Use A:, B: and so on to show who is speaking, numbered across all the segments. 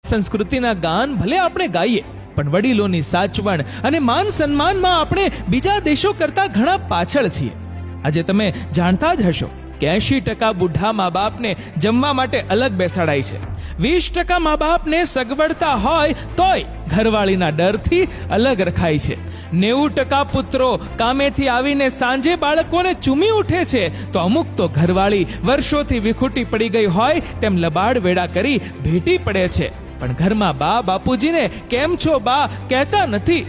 A: સંસ્કૃતિના ગાન ભલે આપણે ગાઈએ, પણ વડીલોની સાચવણ અને માન સન્માનમાં આપણે બીજા દેશો કરતા ઘણા પાછળ છીએ. આજે તમે જાણતા જ હશો કે 80% બુઢા મા બાપને જમવા માટે અલગ બેસાડાય છે. 20% મા બાપને સગવડતા હોય તોય ઘરવાળીના ડરથી અલગ રખાય છે. 90% પુત્રો કામેથી આવીને સાંજે બાળકોને ચૂમી ઉઠે છે, તો અમુક તો ઘરવાળી વર્ષોથી વિખૂટી પડી ગઈ હોય તેમ લબાડ વેડા કરી ભેટી પડે છે, પણ ઘરમાં બા બાપુજીને કેમ છો બા કહેતા નથી.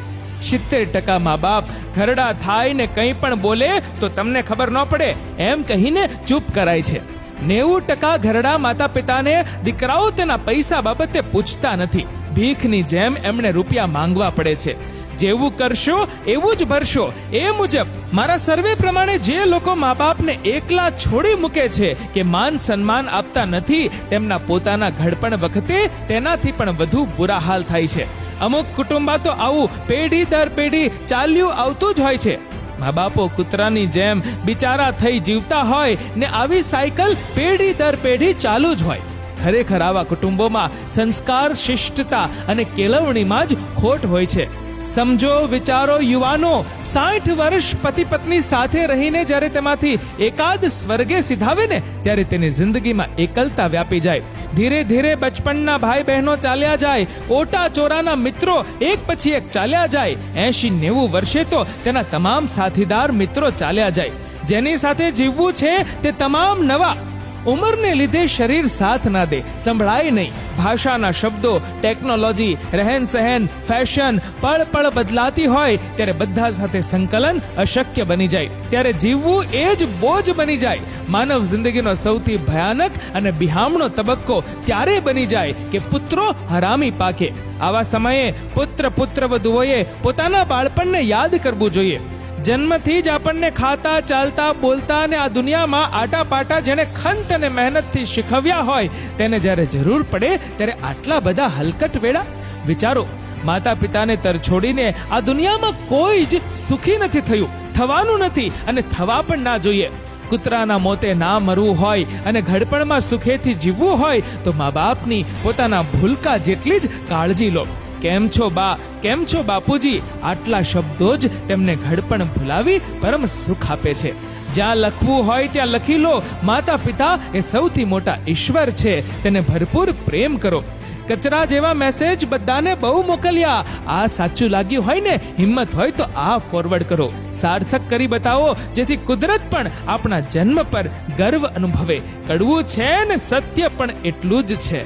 A: 70% મા બાપ ઘરડા થાય ને કંઈ પણ બોલે તો તમને ખબર ન પડે એમ કહીને ચૂપ કરાય છે. 90% ઘરડા માતા પિતાને દીકરાઓ તેના પૈસા બાબતે પૂછતા નથી. ભીખની જેમ એમણે રૂપિયા માંગવા પડે છે. જેવું કરશો એવું જ ભરશો, એ મુજબ મારા સર્વે પ્રમાણે જે લોકો મા બાપને એકલા છોડી મૂકે છે કે માન સન્માન આપતા નથી, તેમના પોતાના ઘડપણ વખતે તેનાથી પણ વધુ બુરા હાલ થાય છે. અમુક કુટુંબા તો આવું પેઢી દર પેઢી ચાલ્યું આવતું જ હોય છે. મા બાપો કૂતરાની જેમ બિચારા થઈ જીવતા હોય ને આવી સાયકલ પેઢી દર પેઢી ચાલુ જ હોય. ખરેખર આવા કુટુંબોમાં સંસ્કાર, શિષ્ટતા અને કેળવણીમાં જ ખોટ હોય છે. સમજો, વિચારો યુવાનો, 60 વર્ષ પતિ પત્ની સાથે રહીને જ્યારે તેમાંથી એકાદ સ્વર્ગે સિધાવે ને ત્યારે તેની જિંદગીમાં એકલતા વ્યાપી જાય. ધીરે ધીરે બચપણના ભાઈ બહેનો ચાલ્યા જાય, ઓટા ચોરાના મિત્રો એક પછી એક ચાલ્યા જાય. 80-90 વર્ષે તો તેના તમામ સાથીદાર મિત્રો ચાલ્યા જાય. જેની સાથે જીવવું છે તે તમામ નવા. ઉંમરને લીધે શરીર સાથ ના દે, સંભળાય નહીં. ભાષાના શબ્દો, ટેકનોલોજી, રહેન સહેન, ફેશન પળ પળ બદલાતી હોય ત્યારે બધા સાથે સંકલન અશક્ય બની જાય. ત્યારે જીવવું એ જ બોજ બની જાય. માનવ જિંદગીનો સૌથી ભયાનક અને બિહામણો તબક્કો ત્યારે બની જાય કે પુત્રો હરામી પાકે. આવા સમયે પુત્રવધુઓએ પોતાના બાળપણને યાદ કરવું જોઈએ. જન્મથી જ આપણને ખાતા, ચાલતા, બોલતા અને આ દુનિયામાં આટાપાટા જેને ખંત અને મહેનતથી શીખવ્યા હોય તેને જ્યારે જરૂર પડે ત્યારે આટલા બધા હલકટ વેડા. વિચારો, માતા પિતાને તરછોડીને આ દુનિયામાં કોઈ જ સુખી નથી થયું, થવાનું નથી અને થવા પણ ના જોઈએ. કૂતરાના મોતે ના મરવું હોય અને ઘડપણમાં સુખેથી જીવવું હોય તો મા બાપની પોતાના ભૂલકા જેટલી જ કાળજી લો. કેમ છો બા, કેમ છો બાપુજી, આટલા શબ્દો જ તેમને ઘડપણ ભૂલાવી પરમ સુખ આપે છે. જ્યાં લખવું હોય ત્યાં લખી લો. માતા પિતા એ સૌથી મોટા ઈશ્વર છે, તેને ભરપૂર પ્રેમ કરો. કચરા જેવા મેસેજ બધાને બહુ મોકલ્યા. આ સાચું લાગ્યું હોય ને, હિંમત હોય તો આ ફોરવર્ડ કરો. સાર્થક કરી બતાવો જેથી કુદરત પણ આપણા જન્મ પર ગર્વ અનુભવે. કડવું છે ને સત્ય પણ એટલું જ છે.